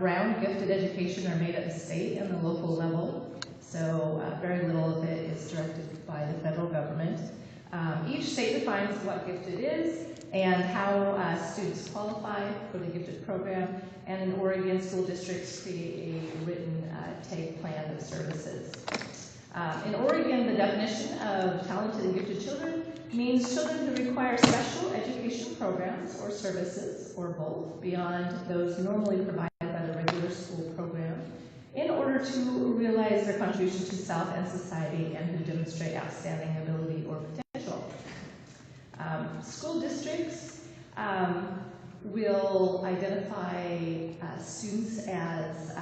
around gifted education are made at the state and the local level, so very little of it is directed by the federal government. Each state defines what gifted is and how students qualify for the gifted program, and in Oregon, school districts create a written TAG plan of services. In Oregon, the definition of talented and gifted children means children who require special education programs or services, or both, beyond those normally provided by the regular school program, in order to realize their contribution to self and society and who demonstrate outstanding ability or potential. School districts will identify students as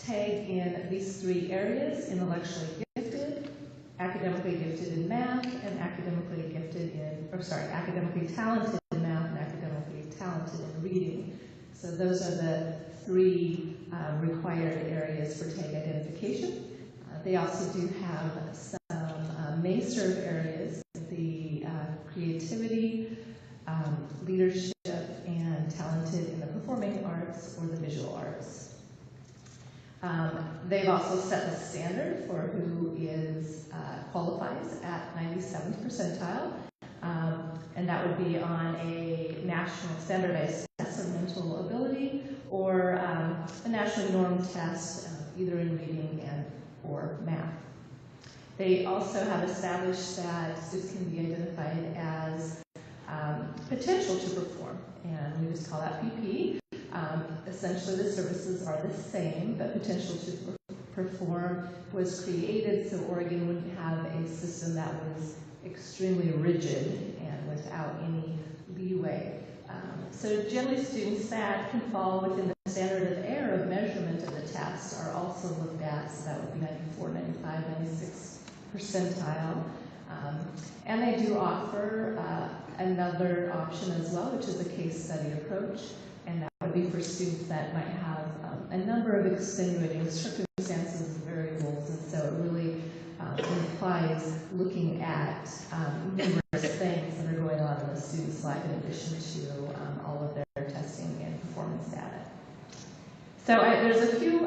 TAG in these three areas: intellectually gifted, academically gifted in math, and academically talented in math and academically talented in reading. So those are the three required areas for TAG identification. They also do have some may serve areas: the creativity, leadership, and talented in the performing arts or the visual arts. They've also set the standard for who qualifies at 97th percentile, and that would be on a national standardized test of mental ability or a nationally normed test, either in reading or math. They also have established that students can be identified as potential to perform, and we just call that PP. Essentially, the services are the same, but potential to perform was created so Oregon wouldn't have a system that was extremely rigid and without any leeway. So generally, students that can fall within the standard of error of measurement of the test are also looked at, so that would be 94, 95, 96 percentile. And they do offer another option as well, which is a case study approach, and that would be for students that might have a number of extenuating circumstances and variables, and so it really implies looking at numerous things that are going on in the student's life in addition to all of their testing and performance data. So there's a few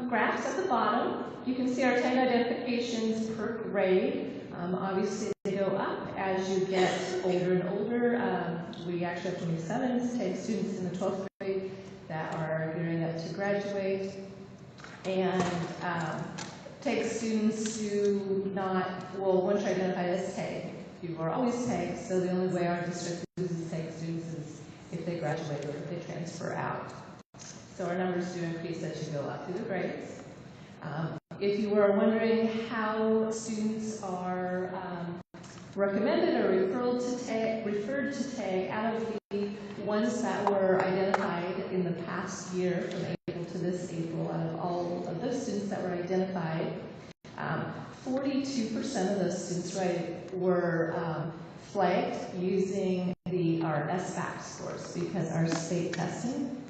graphs at the bottom. You can see our TAG identifications per grade. Obviously, they go up as you get older and older. We actually have 27 TAG students in the 12th grade that are gearing up to graduate, and TAG students who once you're identified as TAG, you are always TAG, so the only way our district loses TAG students is if they graduate or if they transfer out. So our numbers do increase as you go up through the grades. If you were wondering how students are recommended or referred to TAG, out of the ones that were identified in the past year, from April to this April, out of all of those students that were identified, 42% of those students were flagged using our SBAC scores, because our state testing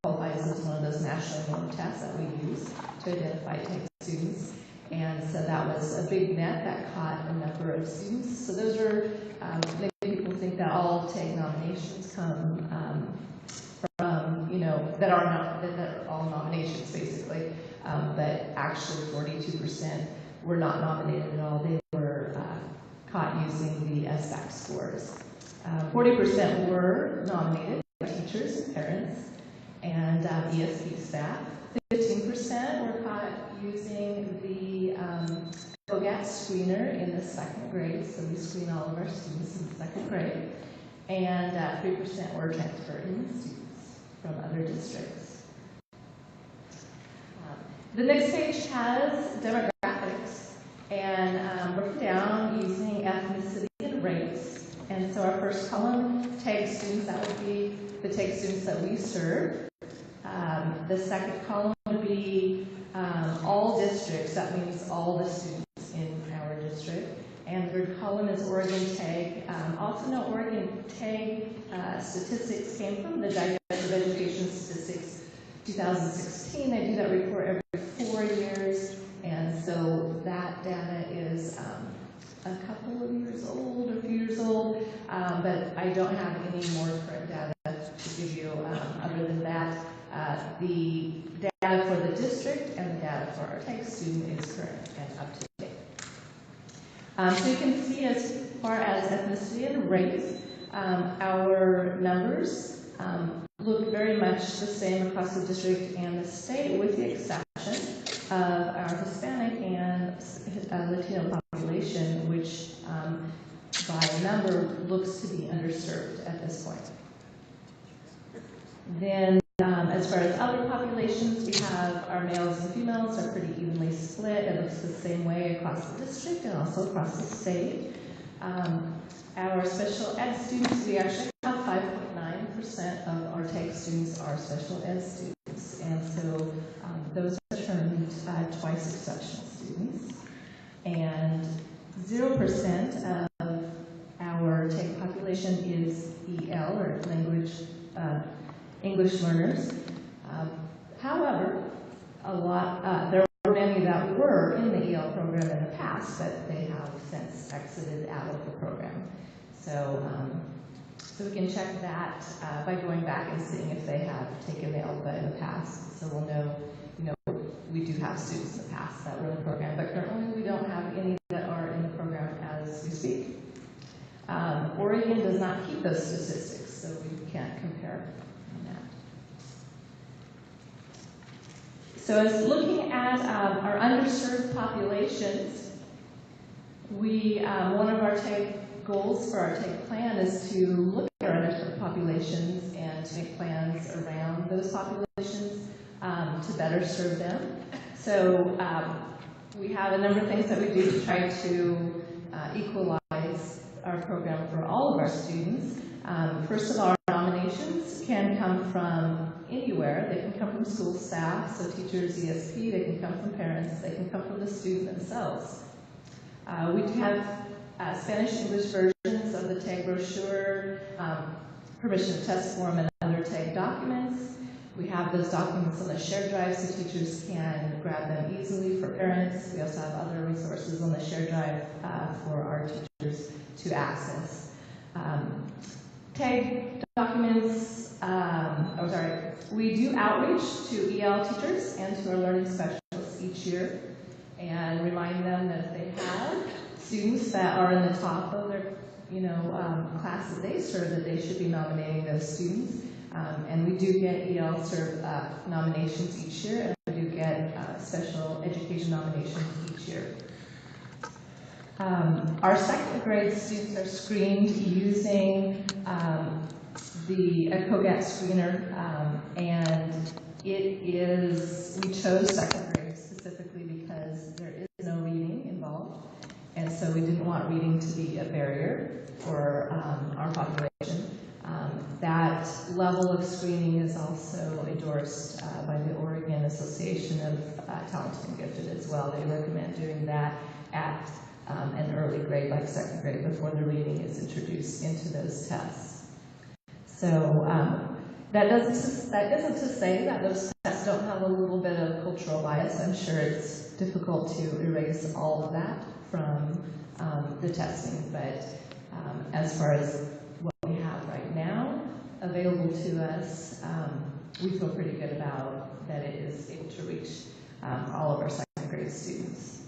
qualifies as one of those national norm tests that we use to identify TAG students. And so that was a big net that caught a number of students. So those are, maybe people think that all TAG nominations come from, that are all nominations basically, but actually 42% were not nominated at all. They were caught using the SBAC scores. 40% were nominated by teachers and parents and ESP staff. 15% were caught using the OGAT screener in the second grade, so we screen all of our students in the second grade, and 3% were transferring students from other districts. The next page has demographics, and broken down using ethnicity and race. And so our first column, TAG students, that would be the TAG students that we serve. The second column would be all districts, that means all the students in our district. And the third column is Oregon TAG. Also know Oregon TAG statistics came from the Digest of Education Statistics 2016. They do that report every 4 years, and so that data is a couple of years old, or a few years old, but I don't have any more current data to give you other than that. The data for the district and the data for our TAG student is current and up to date. So you can see as far as ethnicity and race, our numbers look very much the same across the district and the state, with the exception of our Hispanic and Latino population, which by number looks to be underserved at this point. Then as far as other populations, we have our males and females are pretty evenly split. It looks the same way across the district and also across the state. Our special ed students, we actually have 5.9% of our TAG students are special ed students. And so those are termed twice exceptional students. And 0% of our TAG population is EL, or language English learners. However, there were many that were in the EL program in the past, but they have since exited out of the program. So, so we can check that by going back and seeing if they have taken the ELPA in the past. So we'll know, we do have students in the past that were in the program, but currently we don't have any that are in the program as we speak. Oregon does not keep those statistics, so we can't compare on that. So as looking at our underserved populations, one of our TAG goals for our TAG plan is to look at our underserved populations and to make plans around those populations to better serve them. So we have a number of things that we do to try to equalize our program for all of our students. First of all, our nominations can come from anywhere. They can come from school staff, so teachers, ESP, they can come from parents, they can come from the student themselves. We do have Spanish-English versions of the TAG brochure, permission to test form, and other TAG documents. We have those documents on the shared drive so teachers can grab them easily for parents. We also have other resources on the shared drive for our teachers to access. TAG documents, we do outreach to EL teachers and to our learning specialists each year and remind them that if they have students that are in the top of their class that they serve, that they should be nominating those students. And we do get EL serve nominations each year, and we do get special education nominations each year. Our second grade students are screened using the COGAT screener, and we chose second grade specifically because there is no reading involved, and so we didn't want reading to be a barrier for our population. That level of screening is also endorsed by the Oregon Association of Talented and Gifted as well. They recommend doing that at an early grade, like second grade, before the reading is introduced into those tests. So that isn't to say that those tests don't have a little bit of cultural bias. I'm sure it's difficult to erase all of that from the testing, but as far as what we have right now available to us, we feel pretty good about that it is able to reach all of our second grade students.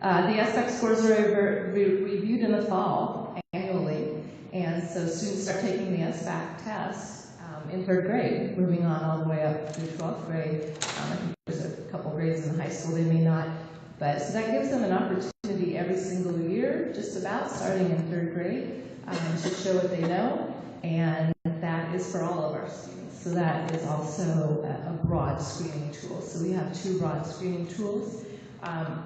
The SBAC scores are reviewed in the fall annually, and so students start taking the SBAC test in third grade, moving on all the way up through 12th grade. I think there's a couple grades in high school they may not, but so that gives them an opportunity every single year, just about starting in third grade, to show what they know, and that is for all of our students. So that is also a broad screening tool. So we have 2 broad screening tools.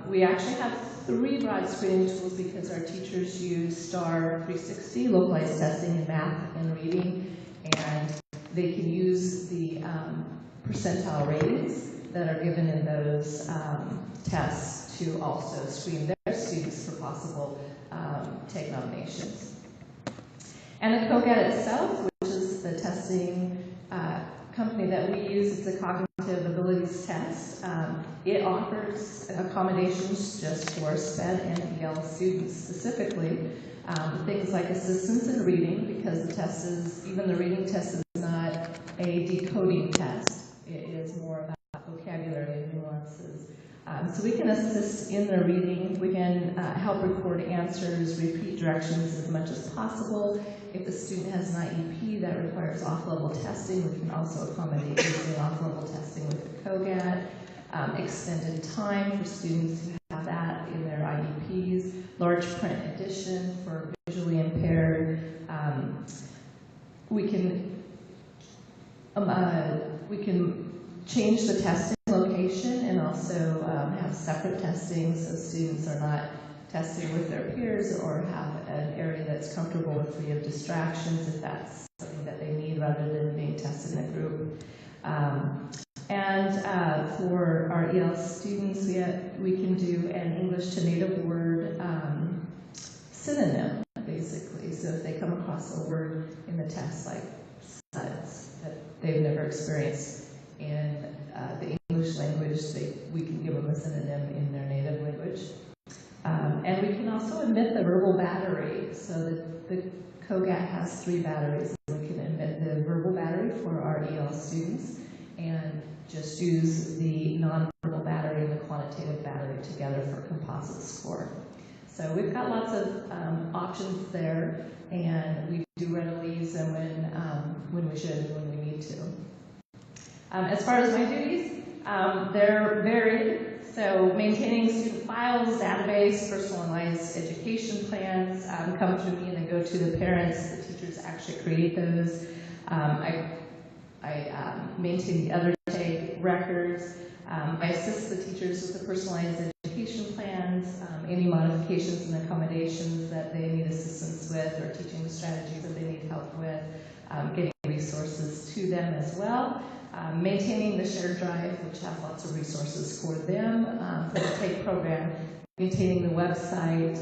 We actually have 3 broad screening tools because our teachers use STAR 360, localized testing in math and reading, and they can use the percentile ratings that are given in those tests to also screen their students for possible TAG nominations. And the COGAT itself, which is the testing company that we use, it's a cognitive abilities test. It offers accommodations just for SPED and EL students specifically. Things like assistance in reading, because the test is, even the reading test is not a decoding test. we can assist in the reading. We can help record answers, repeat directions as much as possible. If the student has an IEP that requires off-level testing, we can also accommodate using off-level testing with the COGAT. Extended time for students who have that in their IEPs. Large print edition for visually impaired. We can change the testing location and also have separate testing so students are not testing with their peers, or have an area that's comfortable and free of distractions if that's something that they need, rather than being tested in a group. For our EL students, we can do an English to native word synonym, basically. So if they come across a word in the test like suds that they've never experienced in the English language, we can give them a synonym in their native language. And we can also admit the verbal battery. So the COGAT has 3 batteries. We can admit the verbal battery for our EL students and just use the nonverbal battery and the quantitative battery together for composite score. So we've got lots of options there, and we do readily use them when we should and when we need to. As far as my duties, they're varied. So maintaining student files, database, personalized education plans come through me and then go to the parents. The teachers actually create those. I maintain the other TAG records. I assist the teachers with the personalized education plans, any modifications and accommodations that they need assistance with, or teaching strategies that they need help with, getting resources to them as well. Maintaining the shared drive, which has lots of resources for them for the TAG program. Maintaining the website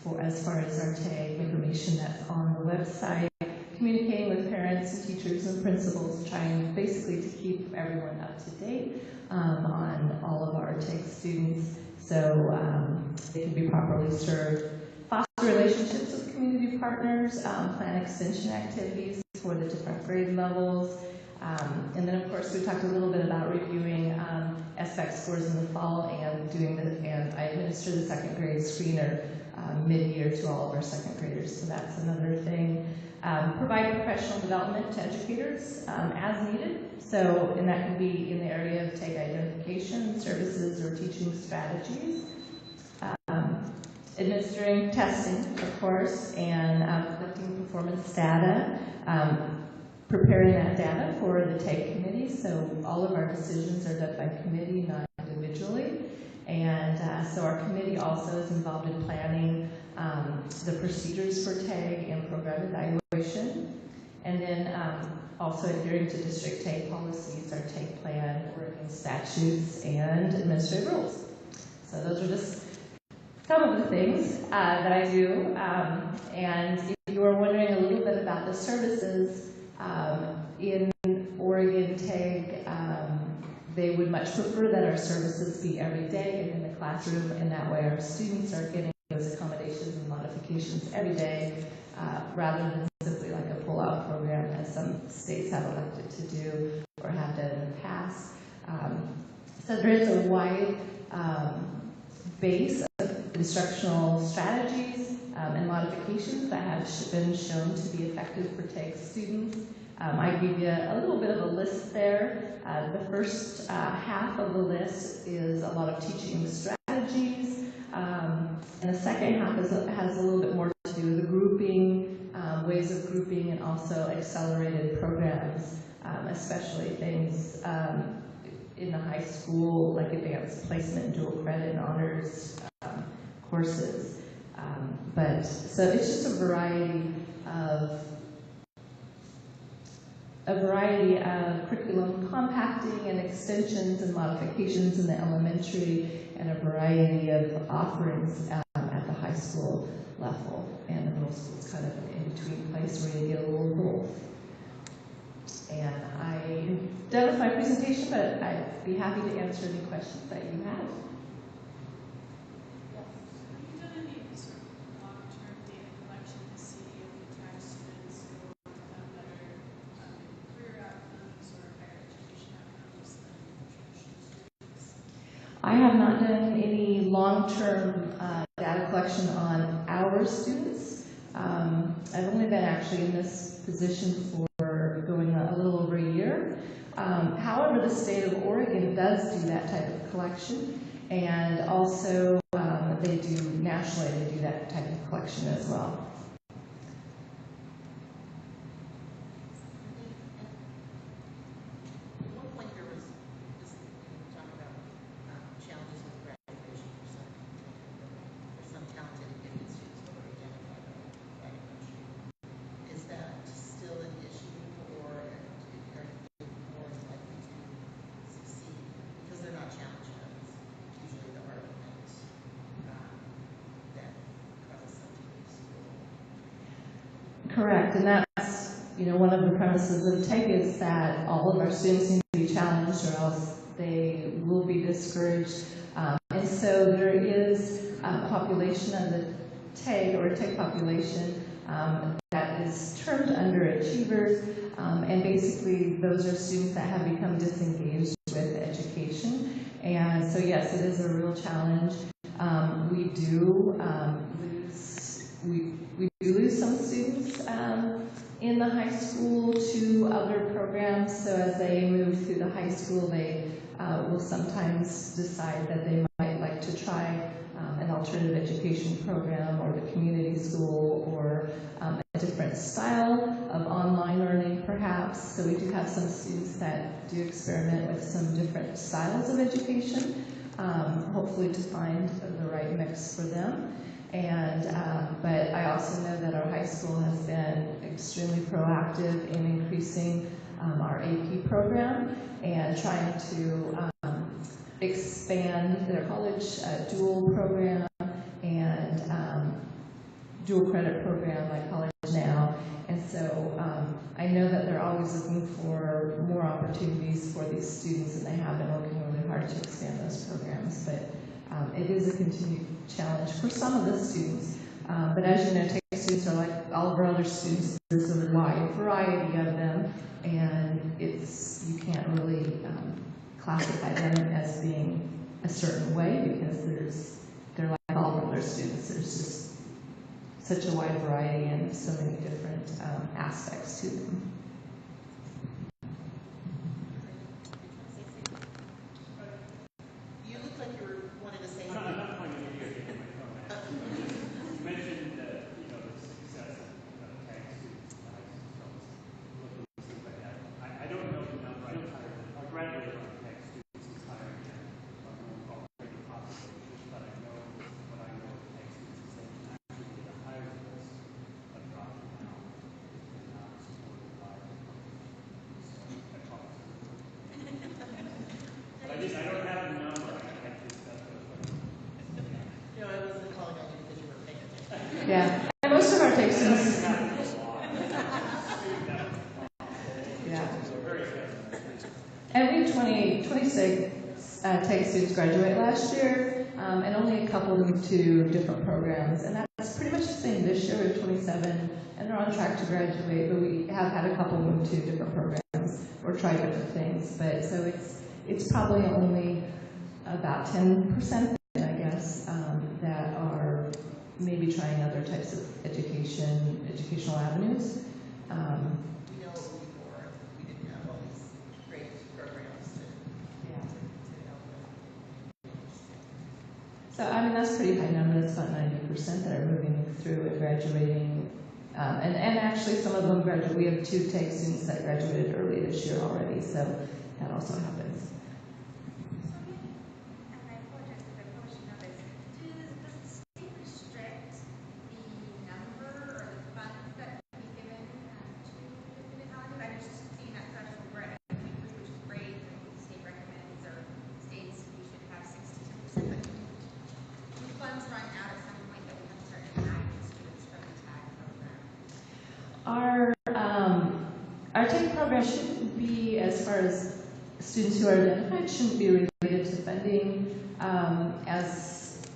for as far as our TAG information that's on the website. Communicating with parents and teachers and principals, trying basically to keep everyone up to date on all of our TAG students so they can be properly served. Foster relationships with community partners, plan extension activities for the different grade levels. And then, of course, we talked a little bit about reviewing SBAC scores in the fall and I administer the second grade screener mid-year to all of our second graders, so that's another thing. Provide professional development to educators as needed, and that can be in the area of TAG identification, services, or teaching strategies. Administering testing, of course, and collecting performance data. Preparing that data for the TAG committee, so all of our decisions are done by committee, not individually. And so our committee also is involved in planning the procedures for TAG and program evaluation. And then also adhering to district TAG policies, our TAG plan, Oregon statutes, and administrative rules. So those are just some of the things that I do. And if you were wondering a little bit about the services, in Oregon TAG, they would much prefer that our services be every day and in the classroom, and that way our students are getting those accommodations and modifications every day, rather than simply like a pull-out program as some states have elected to do or have done in the past. So there is a wide base of instructional strategies and modifications that have been shown to be effective for TAG students. I give you a little bit of a list there. The first half of the list is a lot of teaching strategies, and the second half has a little bit more to do with the grouping, ways of grouping, and also accelerated programs, especially things in the high school, like advanced placement, dual credit, and honors courses. So it's just a variety of curriculum compacting and extensions and modifications in the elementary, and a variety of offerings at the high school level. And the middle school is kind of an in-between place where you get a little of both. And I'm done with my presentation, but I'd be happy to answer any questions that you have. I have not done any long-term data collection on our students. I've only been actually in this position for going a little over a year. However, the state of Oregon does do that type of collection, and also they do nationally, they do that type of collection as well. Correct, and that's, one of the premises of TEG is that all of our students need to be challenged or else they will be discouraged. And so there is a population of the TEG or TEG population that is termed underachievers, and basically those are students that have become disengaged with education. And so yes, it is a real challenge. We do lose some students in the high school to other programs. So as they move through the high school, they will sometimes decide that they might like to try an alternative education program or the community school or a different style of online learning perhaps. So we do have some students that do experiment with some different styles of education, hopefully to find the right mix for them. And but I also know that our high school has been extremely proactive in increasing our AP program and trying to expand their college dual program and dual credit program like College Now. And so I know that they're always looking for more opportunities for these students, and they have been working really hard to expand those programs. But it is a continued challenge for some of the students. But as you know, TEG students are like all of our other students. There's a wide variety of them, and you can't really classify them as being a certain way because they're like all of our other students. There's just such a wide variety and so many different aspects to them. Yeah, and most of our TEG students. Yeah. And we had 26 TEG students graduate last year, and only a couple moved to different programs. And that's pretty much the same this year. We have 27, and they're on track to graduate, but we have had a couple move to different programs or try different things. But so it's probably only about 10%, I guess, that are maybe trying other types of educational avenues. We know before we didn't have all these great programs to help them. So I mean that's a pretty high number. That's about 90% that are moving through and graduating. And actually some of them graduate. We have 2 TEG students that graduated early this year already, so that also happens. Our TEG program shouldn't be, as far as students who are identified, shouldn't be related to funding, as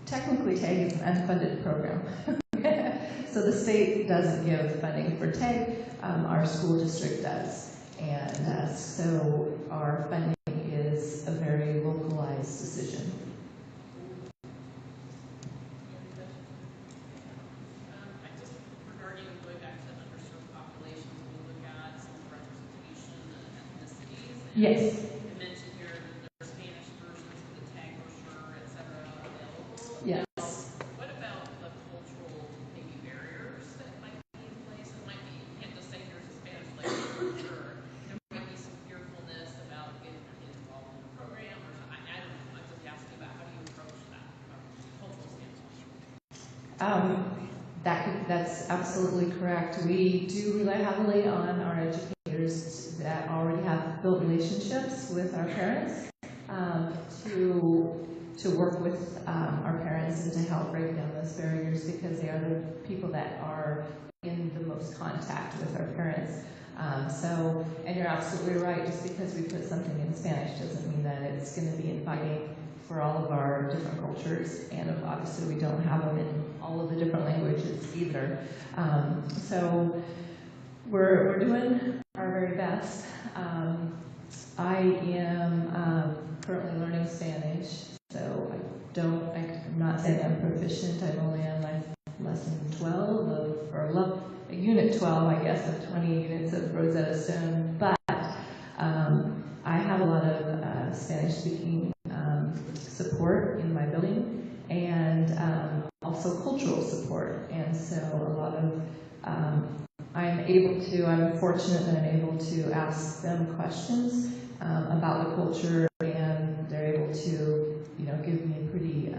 technically TEG is an unfunded program. So the state doesn't give funding for TEG, our school district does. And so our funding is a very localized decision. Yes. You mentioned here that there are Spanish versions of the tag brochure, et cetera, available. Yes. Now, what about the cultural maybe barriers that might be in place? It might be, you can't just say here's a Spanish language brochure. There might be some fearfulness about getting your kids involved in the program or something. I don't know. I'm just asking about how do you approach that from a cultural standpoint? That's absolutely correct. We do rely heavily on our educators that already have built relationships with our parents to work with our parents and to help break down those barriers because they are the people that are in the most contact with our parents. And you're absolutely right, just because we put something in Spanish doesn't mean that it's going to be inviting for all of our different cultures, and obviously we don't have them in all of the different languages either. So we're doing our very best. I am currently learning Spanish, so I'm not saying I'm proficient. I'm only on like lesson 12 unit 12, I guess, of 20 units of Rosetta Stone, but I have a lot of Spanish-speaking support in my building, and also cultural support. And so a lot of, I'm fortunate that I'm able to ask them questions about the culture, and they're able to, give me pretty,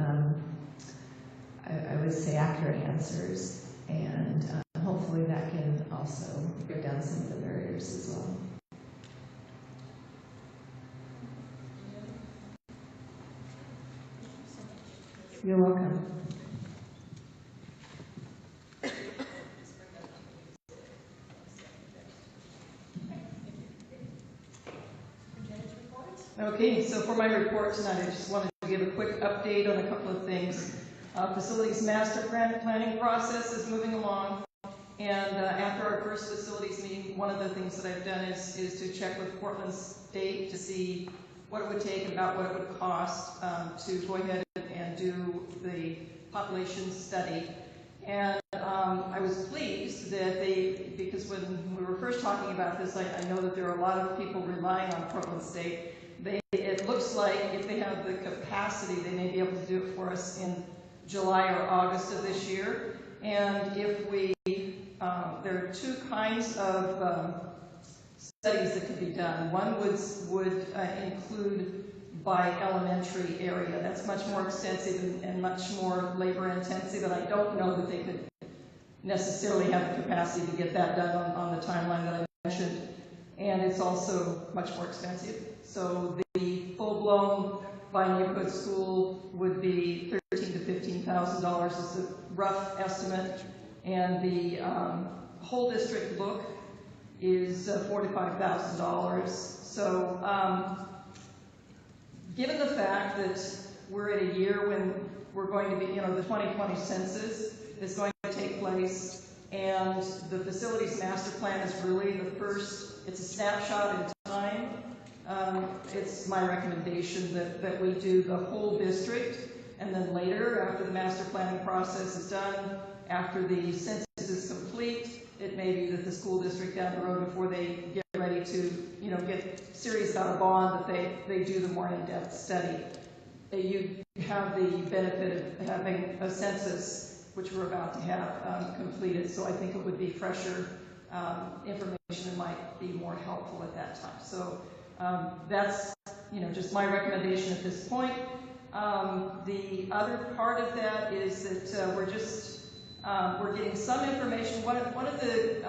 I would say, accurate answers. And hopefully that can also break down some of the barriers as well. You're welcome. Okay, so for my report tonight, I just wanted to give a quick update on a couple of things. Facilities master planning process is moving along, and after our first facilities meeting, one of the things that I've done is to check with Portland State to see what it would take and about what it would cost to go ahead and do the population study. And I was pleased that because when we were first talking about this, I know that there are a lot of people relying on Portland State. It looks like if they have the capacity, they may be able to do it for us in July or August of this year. And if there are two kinds of studies that could be done. One would include by elementary area. That's much more extensive and much more labor intensive, and I don't know that they could necessarily have the capacity to get that done on the timeline that I mentioned. And it's also much more expensive. So the full-blown by neighborhood school would be $13,000 to $15,000 is the rough estimate, and the whole district look is $4,000 to $5,000. So given the fact that we're in a year when we're going to be, the 2020 census is going to take place, and the facilities master plan is really the first, it's a snapshot in time. It's my recommendation that we do the whole district, and then later, after the master planning process is done, after the census is complete, it may be that the school district down the road, before they get ready to, get serious about a bond, that they do the more in-depth study. You have the benefit of having a census, which we're about to have completed, so I think it would be fresher information and might be more helpful at that time. So that's, just my recommendation at this point. The other part of that is that we're getting some information. One of the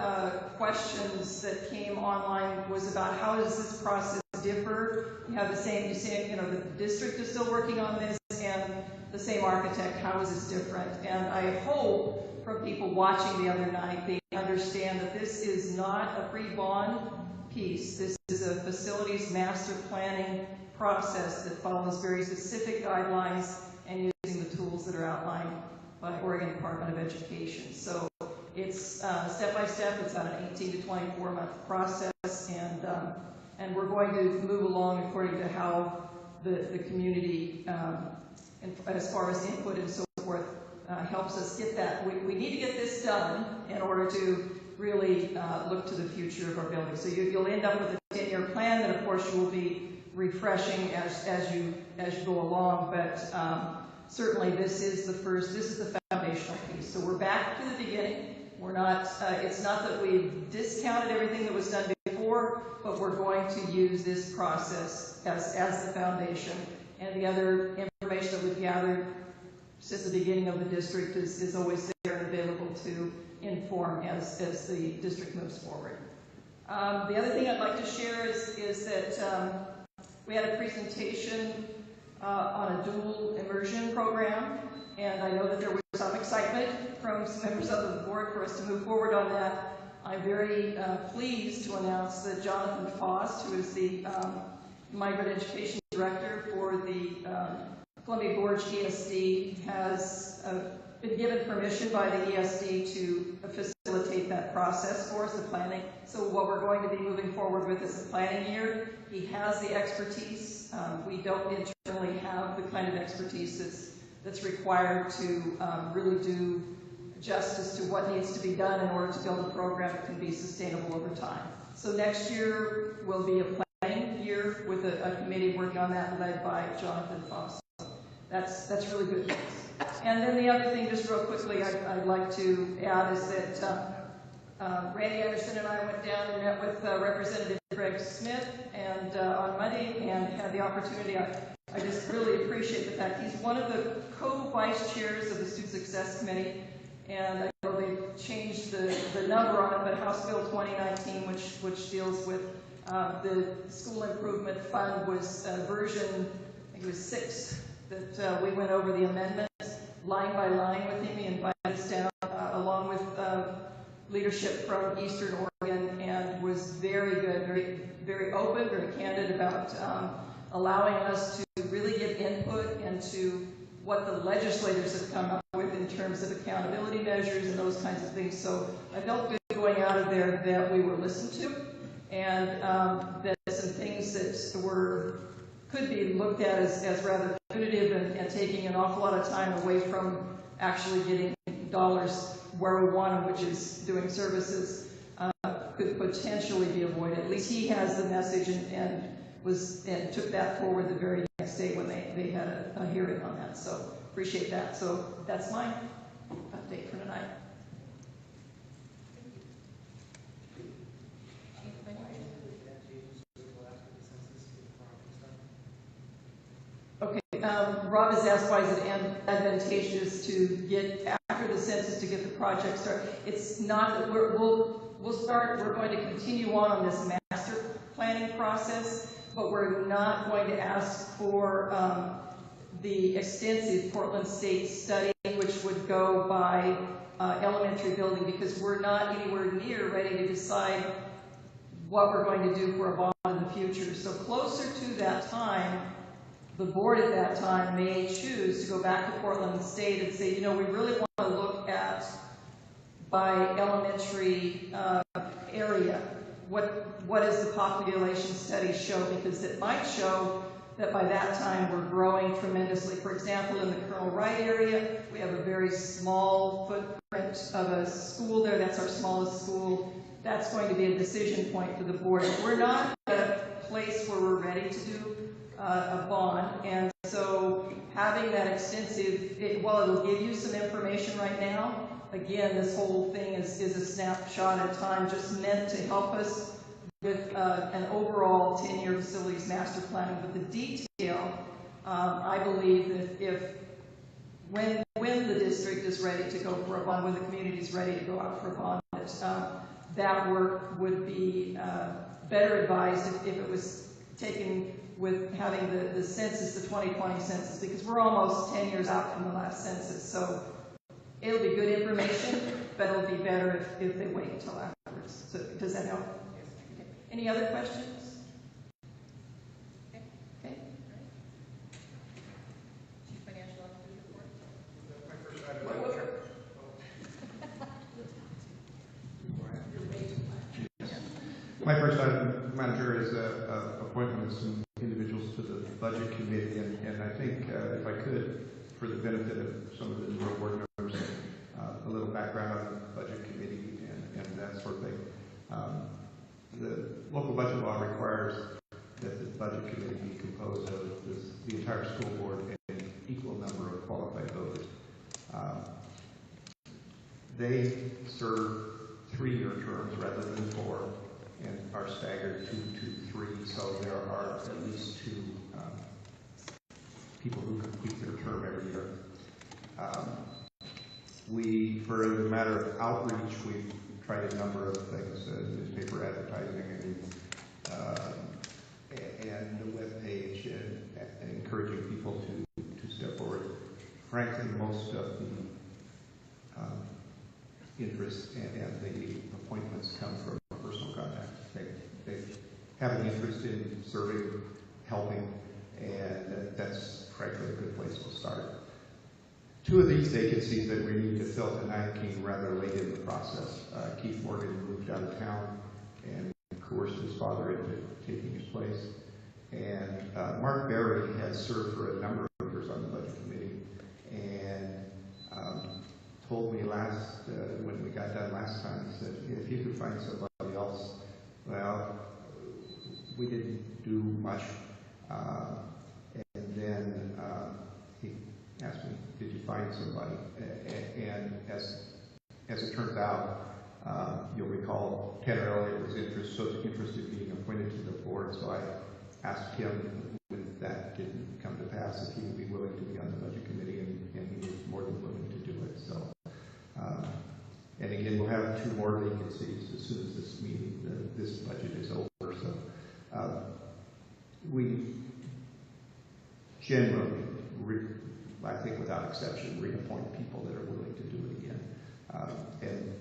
questions that came online was about how does this process differ? You have the same, the district is still working on this, and the same architect, how is this different? And I hope from people watching the other night, they understand that this is not a pre-bond piece. This is a facilities master planning process that follows very specific guidelines and using the tools that are outlined by Oregon Department of Education. So it's step by step. It's about an 18 to 24 month process, and we're going to move along according to how the community, as far as input and so forth, helps us get that. We need to get this done in order to really look to the future of our building. So you'll end up with a 10-year plan that, of course, you will be refreshing as you go along. But certainly, this is the foundational piece. So we're back to the beginning. We're not. It's not that we've discounted everything that was done before, but we're going to use this process as the foundation. And the other information that we've gathered since the beginning of the district is always there and available to inform as the district moves forward. The other thing I'd like to share is that we had a presentation on a dual immersion program, and I know that there was some excitement from some members of the board for us to move forward on that. I'm very pleased to announce that Jonathan Faust, who is the Migrant Education Director for the Columbia Gorge ESD, has been given permission by the ESD to facilitate that process for us, the planning. So what we're going to be moving forward with is the planning year. He has the expertise. We don't internally have the kind of expertise that's required to really do justice to what needs to be done in order to build a program that can be sustainable over time. So next year will be a planning year with a committee working on that, led by Jonathan Faust. That's really good news. And then the other thing, just real quickly, I'd like to add is that Randy Anderson and I went down and met with Representative Greg Smith and on Monday, and had the opportunity. I just really appreciate the fact he's one of the co-vice chairs of the Student Success Committee, and I know they've changed the number on it, but House Bill 2019, which deals with the School Improvement Fund, was version, I think it was 6, that we went over the amendments line by line with him. He invited us down along with leadership from Eastern Oregon, and was very good, very open, very candid about allowing us to really give input into what the legislators have come up with in terms of accountability measures and those kinds of things. So I felt good going out of there that we were listened to, and that some things that could be looked at as rather punitive and taking an awful lot of time away from actually getting dollars where we want them, which is doing services, could potentially be avoided. At least he has the message and took that forward the very next day when they had a hearing on that. So appreciate that. So that's my update for tonight. Okay, Rob has asked why is it advantageous to get after the census to get the project started. It's not that we're going to continue on this master planning process, but we're not going to ask for the extensive Portland State study, which would go by elementary building, because we're not anywhere near ready to decide what we're going to do for a bond in the future. So closer to that time, the board at that time may choose to go back to Portland State and say, we really want to look at by elementary area, what does the population study show? Because it might show that by that time we're growing tremendously. For example, in the Colonel Wright area, we have a very small footprint of a school there. That's our smallest school. That's going to be a decision point for the board. We're not at a place where we're ready to do a bond, and so having that extensive, while it'll give you some information right now, again, this whole thing is a snapshot at a time, just meant to help us with an overall 10-year facilities master planning. But the detail, I believe that when the district is ready to go for a bond, when the community is ready to go out for a bond, that work would be better advised if it was taken with having the census, the 2020 census, because we're almost 10 years out from the last census. So it'll be good information, but it'll be better if they wait until afterwards. So does that help? Okay. Any other questions? Okay. Chief Financial Officer report. My first item, My first item, Manager, is appointment of some individuals to the Budget Committee, and I think if I could, for the benefit of some of the new board members, a little background on the Budget Committee and that sort of thing. The local budget law requires that the budget committee be composed of the entire school board and an equal number of qualified voters. They serve 3-year terms rather than 4, and are staggered 2 to 3. So there are at least 2 people who complete their term every year. For the matter of outreach, we've tried a number of things: newspaper advertising and the web page, and encouraging people to step forward. Frankly, most of the interest and the appointments come from personal contact. They have an interest in serving, helping, and that's frankly a good place to start. 2 of these vacancies that we need to fill tonight came rather late in the process. Keith Morgan moved out of town and coerced his father into taking his place. And Mark Berry has served for a number of years on the budget committee, and told me when we got done last time, he said, if you could find somebody else. Well, we didn't do much. And then he asked me, did you find somebody? And as it turns out, you'll recall Tanner Elliott was interested in being appointed to the board, so I asked him when that didn't come to pass if he would be willing to be on the budget committee, and he was more than willing to do it. So, and again, we'll have 2 more vacancies as soon as this budget is over. So we generally, I think without exception, reappoint people that are willing to do it again. And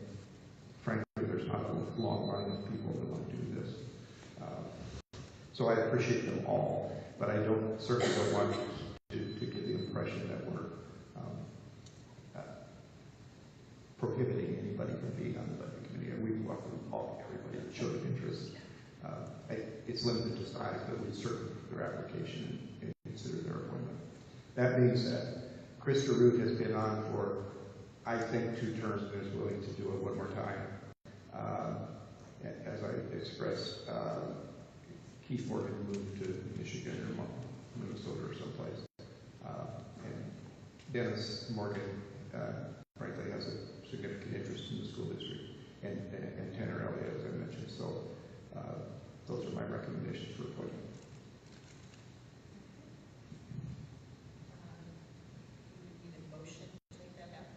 frankly, there's not a long line of people that want to do this. So I appreciate them all, but I certainly don't want to give the impression that we're prohibiting anybody from being on the budget committee. And we welcome everybody that showed interest. It's limited to size, but we certainly their application and consider their appointment. That being said, Chris DeRoot has been on for, I think, 2 terms and is willing to do it one more time. As I expressed, Keith Morgan moved to Michigan or Minnesota or someplace. And Dennis Morgan, frankly, has a significant interest in the school district, and Tanner Elliott, as I mentioned. So those are my recommendations for appointment. We need a motion to take that out.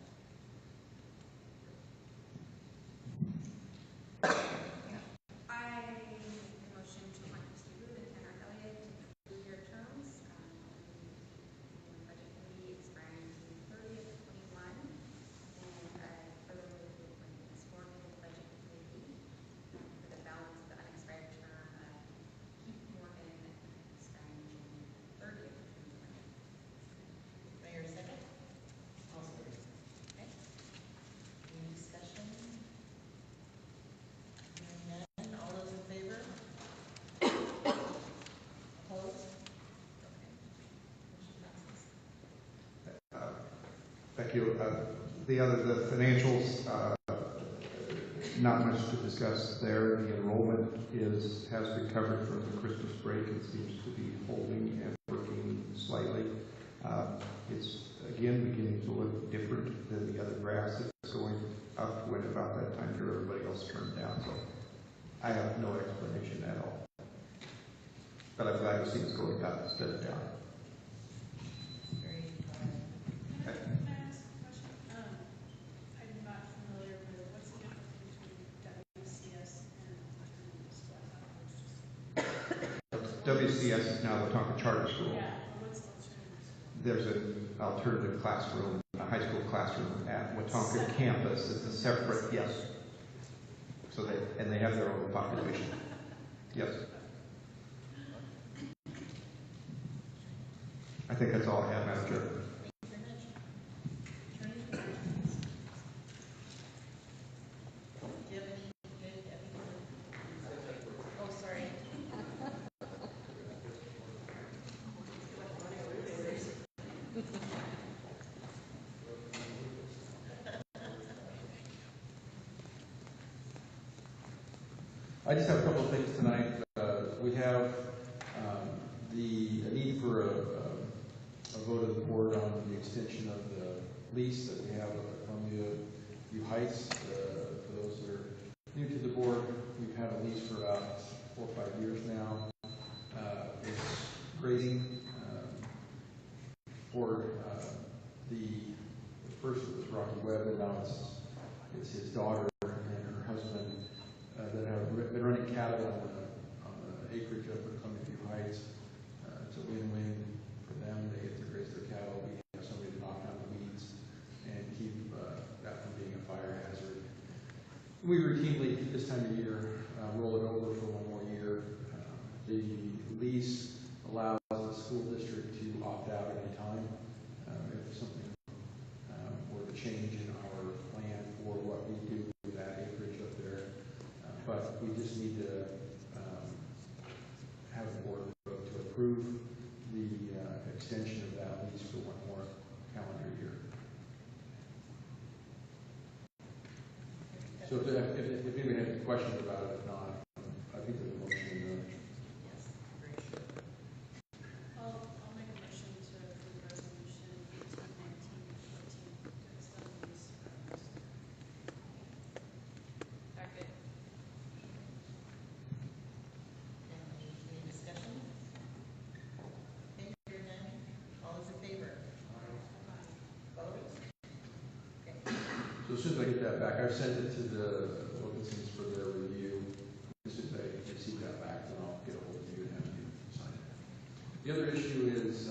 I make a motion to appoint Mr. Wu and Tanner Elliott to 2-year terms on the budget committee expiring June 30th, 21. And I further move to appoint Ms. Morgan to the budget committee for the balance of the unexpired term of Keith Morgan expiring June 30th, 2020. Mayor, second? Okay. Any discussion? Hearing none. All those in favor? Opposed? Okay. Motion passes. Thank you. The financials, not much to discuss there. The enrollment has recovered from the Christmas break. It seems to be holding and working slightly. It's again beginning to look different than the other graphs. It's going up when about that time here everybody else turned down. So I have no explanation at all. But I'm glad to see it's going up instead of down. Very Can I ask a question? I'm not familiar with what's the difference between WCS and alternative school. I thought it was just. WCS is now the Wetumpka Charter School. Yeah, but what's the alternative school? There's an alternative classroom, a high school classroom at Wetumpka campus. It's a separate, yes. So they have their own population. Yes. I think that's all I have, Madam Chair. Thank you very much. Attorney? Do you have anything? Oh, sorry. I just have a couple of things tonight. We have a need for a vote of the board on the extension of the lease that we have at Columbia View Heights. For those that are new to the board, we've had a lease for about 4 or 5 years now. It's grading for the first it was Rocky Webb, and now it's his daughter and her husband that have been running cattle on the acreage up at Columbia View Heights. It's a win-win for them. They get to graze their cattle. We have somebody to knock down the weeds and keep that from being a fire hazard. We routinely, this time of year, roll it over for 1 more year. The lease allows the school district to opt out at any time if something were to change in our plan for what we do with that acreage up there. But we just need to have the board vote to approve the extension of that lease for 1 more calendar year. So if anybody has any questions about it, if not, I think there's a motion. Yes, very sure. I'll make a motion to approve resolution 1819-14 to extend the lease for our second. Any discussion? Okay, hearing none. All those in favor? Opposed? Okay. So as soon as I get that back, I've sent it to the Wilkinsons for their review. As soon as I receive that back, then I'll get a hold of you and have you sign it. The other issue is,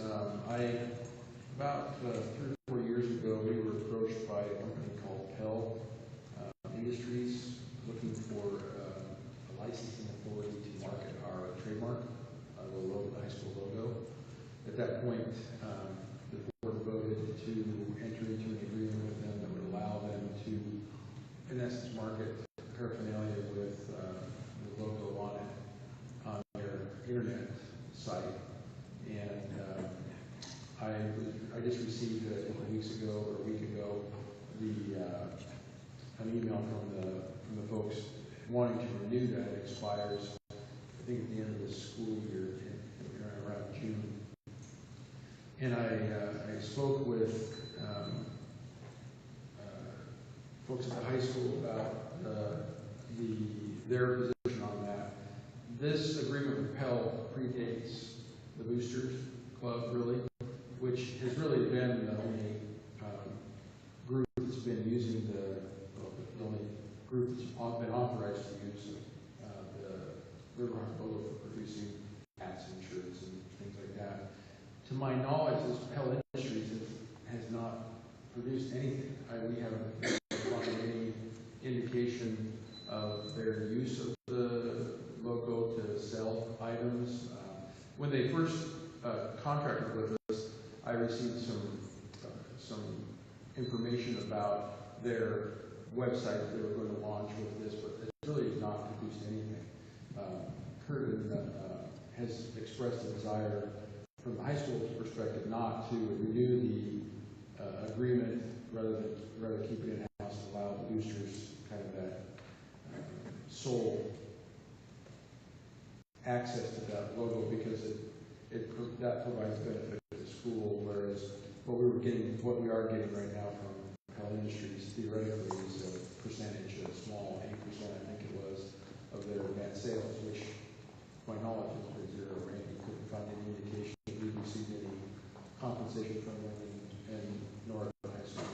about 3 or 4 years ago, we were approached by a company called Pell Industries looking for a licensing authority to market our trademark, the logo, the high school logo. At that point, the board voted to enter into an agreement with them that would allow them to, in essence, market paraphernalia with the logo on it on their internet site. And I just received a couple of weeks ago or a week ago an email from the folks wanting to renew that. It expires, I think, at the end of the school year, around June. And I spoke with folks at the high school about their position on that. This agreement with Pell predates the Boosters Club, really, which has really been the only group that's been using the only group that's been authorized to use the River Rock logo for producing hats and shirts and things like that. To my knowledge, this Pell Industries has not produced anything. We haven't found any indication of their use of the logo to sell items. When they first contracted with us, I received some information about their website that they were going to launch with this, but it really has not produced anything. Curtin has expressed a desire from the high school's perspective not to renew the agreement, rather keep it in-house and allow the boosters kind of that sole access to that logo, because that provides benefit to the school, whereas what we are getting right now from Pell Industries theoretically is a percentage, a small 8%, I think it was, of their net sales, which to my knowledge is for zero. Randy couldn't find any indication that we received any compensation from them, and nor at the high school.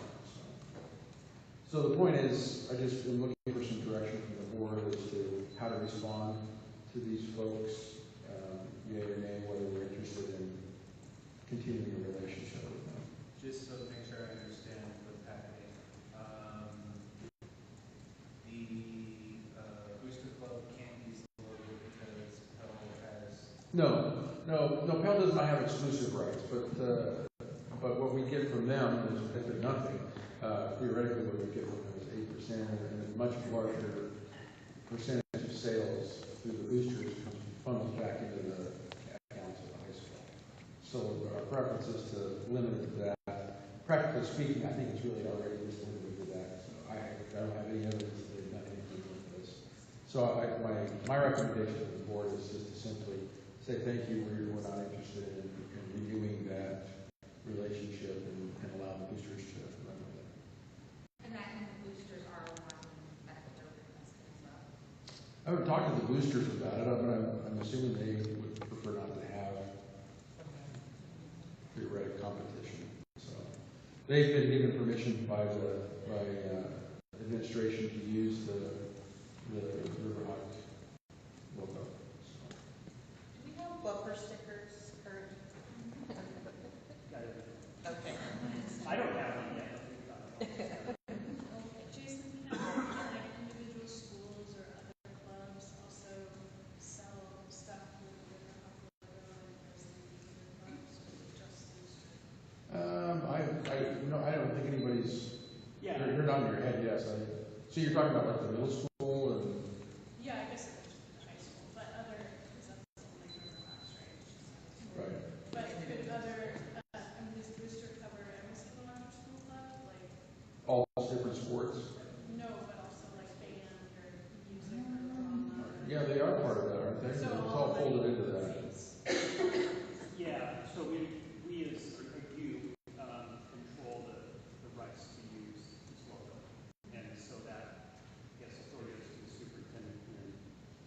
So the point is, I just am looking for some direction from the board as to how to respond to these folks, yea or nay, whether we're interested in continuing a relationship with them. Just so to make sure I understand what's happening, the Booster Club can't use the logo because Pell has... No, Pell does not have exclusive rights, but what we get from them is, if it's nothing, theoretically what we get from them is 8%, and a much larger percentage of sales through the boosters funnels back into the accounts of the high school. So our preference is to limit it to that. Practically speaking, I think it's really already just limited to that. So I don't have any evidence that they've done anything with this. So my recommendation to the board is just to simply say thank you, we're not interested in renewing that relationship and allow the boosters to run with it. And that the boosters are allowing that they're requesting as well. I would talk to the boosters about it, but I'm assuming they would prefer not to have theoretic competition. So they've been given permission by administration to use the Riverhawk logo. So. Do we have bumper stickers currently? Okay. I don't have one yet. but we've got it. Jason, you know, like individual schools or other clubs also sell stuff with the Riverhawk logo and there's the clubs or just I don't think anybody's. Yeah. You're nodding your head, yes. So you're talking about like the middle school and. yeah, I guess it was just the high school, but other, because that's only Riverhawks, right? It's just high school. Right. But could other, I mean, does Booster cover every single after school club? Like, All different sports. no, but also like band or music or drama? Yeah, they are part of that, aren't they? So It's all folded into that. Yeah, so we as you control the rights to use this logo. And so that gets authority to the superintendent and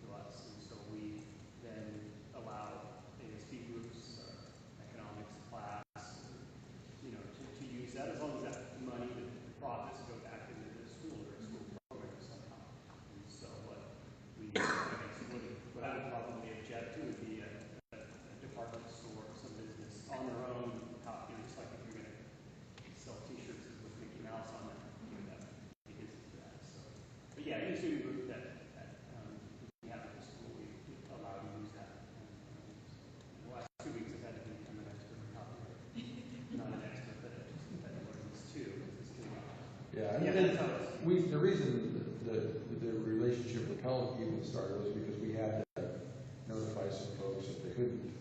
to us. And so we then allow ASB groups, economics class, to use that as long as that money, the profits go back into the school or a school program somehow. And so what I would probably object to would be a department store, some business on their own, just like if you're going to sell T-shirts with Mickey Mouse on them, that it isn't that. So, but yeah, any student group that we have at the school, we allow to use that. The last 2 weeks I've had to become an expert in copyright. Not an expert, but I've had to learn this too. Yeah, Yeah, that's how it's. the reason the relationship with Pelican even started was because we had to notify some folks that they couldn't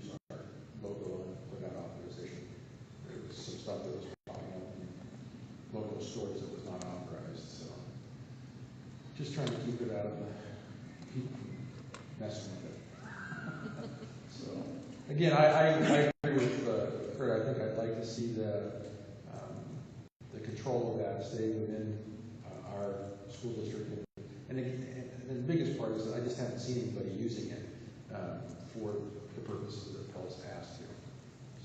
use our logo without authorization. There was some stuff that was popping up in local stores that was not authorized, so just trying to keep it out of the people messing with it. So again, I agree with Kurt. I think I'd like to see the control of that stay within our school district. And the biggest part is that I just haven't seen anybody using it for the purposes that Pell's asked to.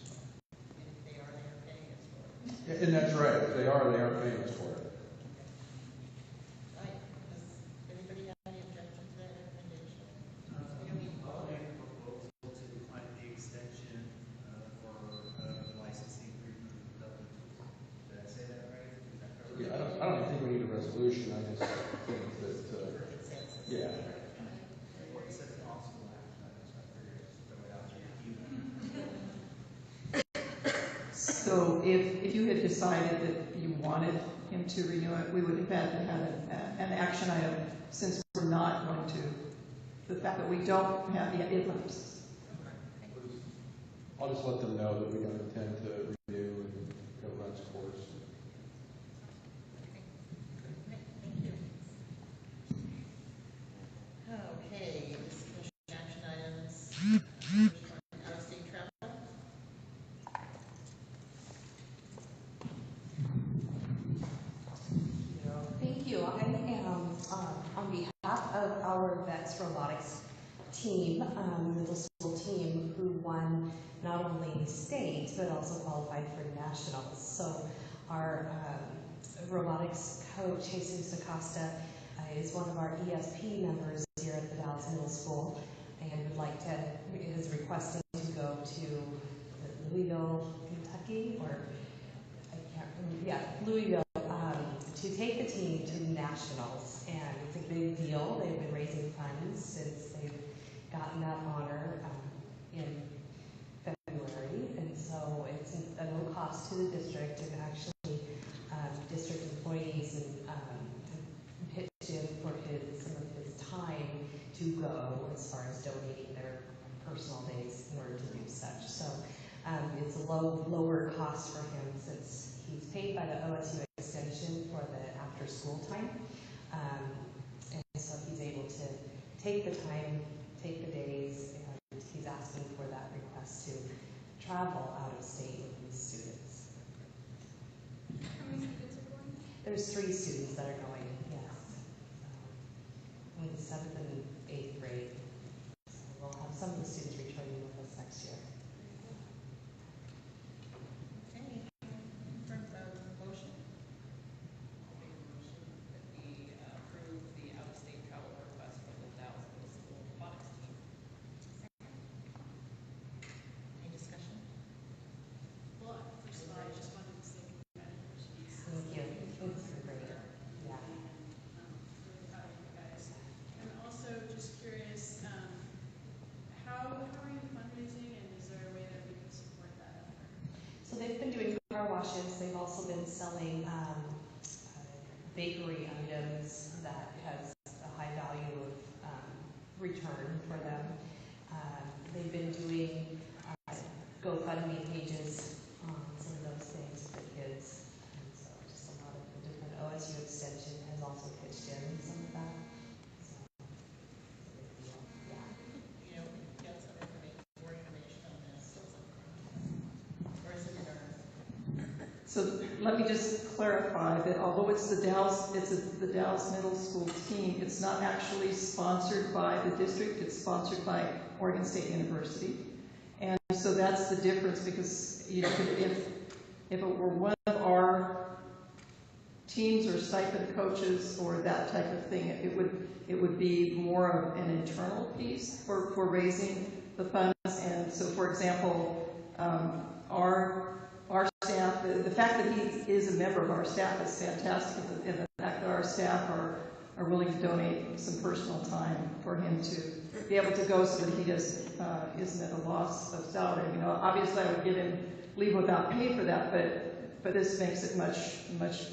So. And if they are paying us for it. Yeah, and that's right. If they are paying us for it. Right. Does anybody have any objection to that recommendation? I'll make a proposal to decline the extension for licensing agreement with Dublin Tools. Did I say that right? Is that correct? Yeah, I don't think we need a resolution. I just think that, yeah. It says possible action, I just figured I'd throw it out there. So if you had decided that you wanted him to renew it, we would have had to have an action item, since we're not going to, the fact that we don't have yet, it lapses. I'll just let them know that we don't intend to renew and go run its course. Thank you. Okay, discussion action items. Out-of-state travel. Thank you. I am, on behalf of our VEX robotics team, middle school team, who won not only state, but also qualified for nationals. So our robotics coach, Jesus Acosta, is one of our ESP members here at the Dallas Middle School, and would like to, is requesting to go to Louisville, Kentucky, or I can't remember, yeah, Louisville, to take the team to nationals. And it's a big deal. They've been raising funds since they've gotten that honor in February. And so it's a no cost to the district, and actually district employees and pitched in for some of his time to go, as far as donating their personal days in order to do such. So it's a lower cost for him, since he's paid by the OSU extension for the after school time. And so take the time, take the days, and he's asking for that request to travel out of state with these students. How many students are going? There's 3 students that are going, yes. In the 7th and 8th grade. So we'll have some of the students returning with us next year. Okay, in terms of motion, I'll make a motion that we approve the out-of-state travel request for the Dallas Middle School robotics team. any discussion? Well, first of all, I just wanted to say congratulations. Thank you. It's great. Yeah. Really proud of you guys. And also just curious, how are you fundraising and is there a way that we can support that effort? So they've been doing car washes. They've also been selling bakery items that has a high value of return for them. They've been doing GoFundMe pages on some of those things for kids. And so just a lot of the different OSU Extension has also pitched in some of that. So, yeah. You know, we can get some more information on this, or is it in our? So let me just clarify that although it's the Dallas Middle School team, it's not actually sponsored by the district, it's sponsored by Oregon State University. And so that's the difference, because you know, if it were one of our teams or stipend coaches or that type of thing, it would be more of an internal piece for raising the funds. And so, for example, our staff, the fact that he is a member of our staff is fantastic, and the fact that our staff are willing to donate some personal time for him to be able to go so that he isn't at a loss of salary. You know, obviously I would give him leave without pay for that, but this makes it much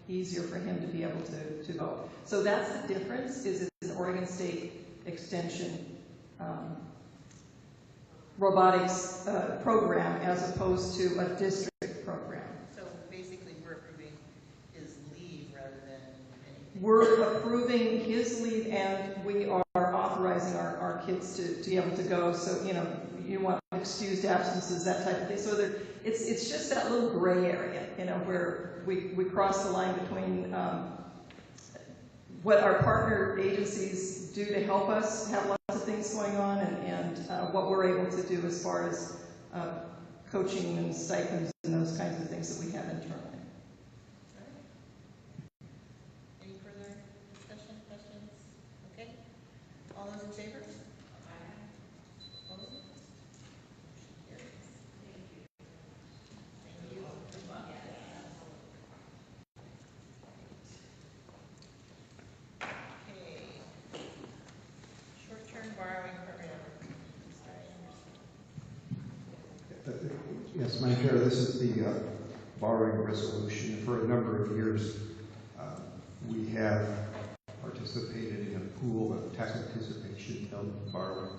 easier for him to be able to go. So that's the difference, is it's an Oregon State Extension robotics program as opposed to a district program. So basically, we're approving his leave rather than anything. We're approving his leave, and we are authorizing our kids to be able to go. So, you know, you want excused absences, that type of thing. So it's just that little gray area, you know, where we cross the line between what our partner agencies do to help us have lots of things going on and what we're able to do as far as coaching and stipends and those kinds of things that we have internally. All right. Any further discussion, questions? Okay. All those in favor? Aye. Opposed? Motion carries. Thank you. Thank you. Good luck. Okay. Short-term borrowing program. Mr. Anderson. Yes, Madam Chair, this is the borrowing resolution. For a number of years, we have participated in a pool of tax anticipation note borrowing.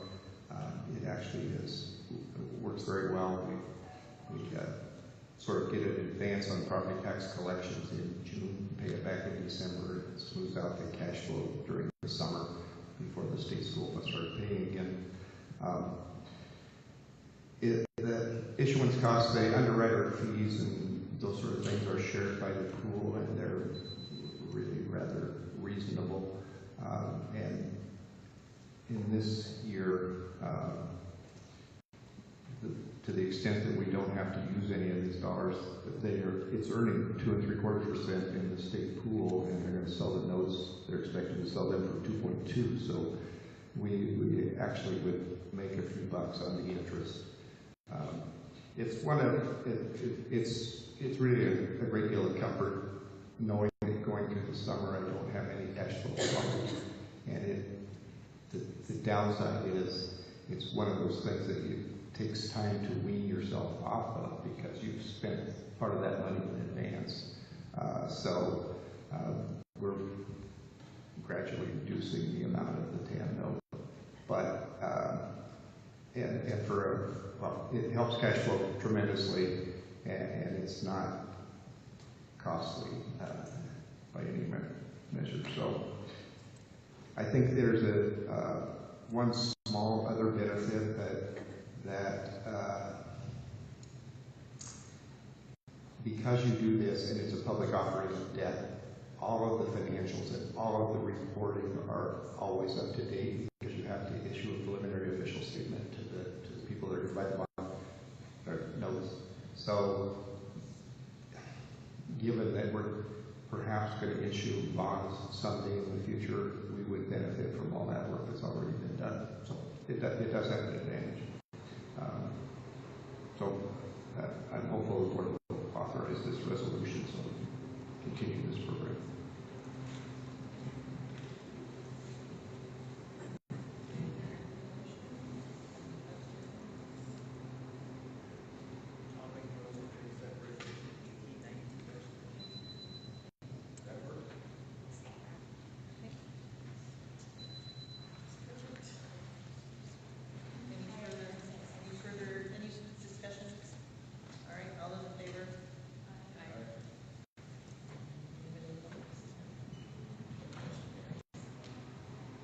It actually works very well. We sort of get an advance on property tax collections in June, pay it back in December, and smooths out the cash flow during the summer before the state school must start paying again. The issuance costs, the underwriter fees and those sort of things are shared by the pool, and they're really rather reasonable. And in this year, to the extent that we don't have to use any of these dollars, it's earning 2 3/4% in the state pool, and they're going to sell the notes. They're expected to sell them for 2.2. So we actually would make a few bucks on the interest. It's really a great deal of comfort knowing that going through the summer I don't have any cash flow problems. And the downside is it's one of those things that it takes time to wean yourself off of because you've spent part of that money in advance. So we're gradually reducing the amount of the TAM note. But it helps cash flow tremendously, and it's not costly by any measure. So I think there's one small other benefit that because you do this and it's a public offering of debt, all of the financials and all of the reporting are always up to date because you have to issue a preliminary official statement to the people that are going to buy the bond or notice. So, given that we're perhaps going to issue bonds someday in the future, we would benefit from all that work that's already been done. So it does have an advantage. I'm hopeful the board will authorize this resolution so we can continue this program. I'll make a motion to accept resolution 1819. That work? Any discussion? All right, all those in favor? Anybody opposed?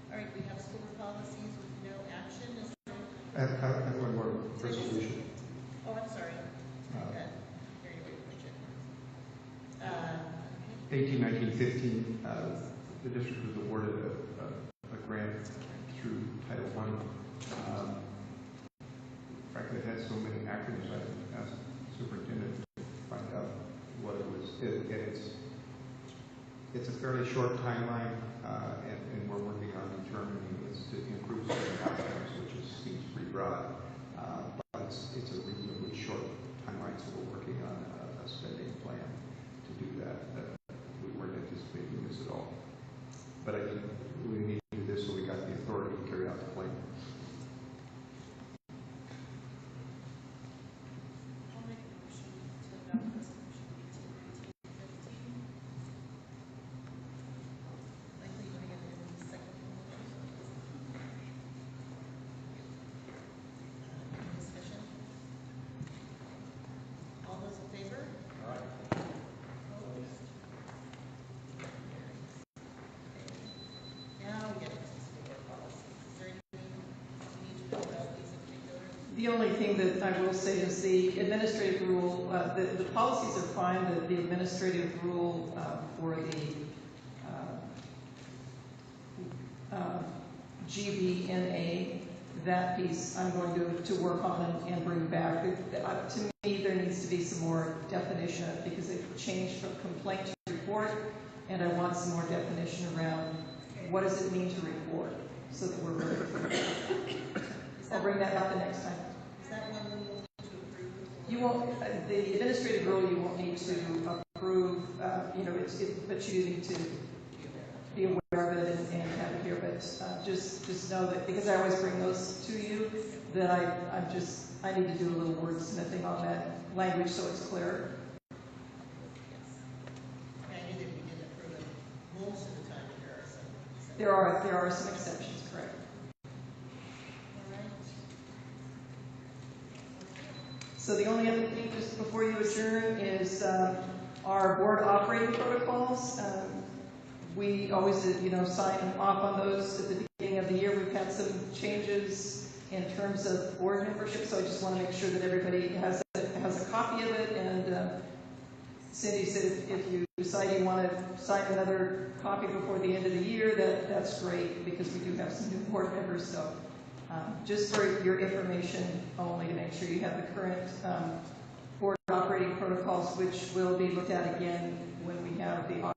All right, we have school policies with no action. Is there? I have one more resolution. Oh, I'm sorry. Okay. Here you go, Richard. 18, 19, 15, the district was awarded a grant through Title I. Frankly, it had so many acronyms, I asked the superintendent to find out what it was. It's a fairly short timeline, and we're working on determining this to improve certain outcomes, which seems pretty broad. But it's a reasonably short timeline, so we're working on a spending plan to do that. We weren't anticipating this at all. But I think we need to do this so we got the authority to carry out the plan. I'll make a motion to adopt resolution 1819-15. Likely you're going to get a second motion. Any discussion? All those in favor? All right. Opposed? Carries. Okay. Now we get into school board policies. Is there anything we need to know about these in particular? The only thing that I will say is the administrative rule, the policies are fine, the administrative rule for the GBNA, that piece I'm going to work on and bring back. To me, there needs to be some more definition of it because they've changed from complaint to report, and I want some more definition around what does it mean to report so that we're ready for it. I'll bring that up the next time. Is that one we will need to approve? You won't, the administrative rule, you won't need to approve, but you need to be aware of it and have it here, but just know that, because I always bring those to you, that I need to do a little wordsmithing on that language so it's clear. Yes. I knew that we didn't approve it most of the time, but there are some. There are some exceptions, correct? All right. So the only other thing just before you adjourn is our board operating protocols. We always, sign off on those at the beginning of the year. We've had some changes in terms of board membership, so I just want to make sure that everybody has a copy of it. And Cindy said if you decide you want to sign another copy before the end of the year, that's great because we do have some new board members. So just for your information only, to make sure you have the current board operating protocols, which will be looked at again when we have the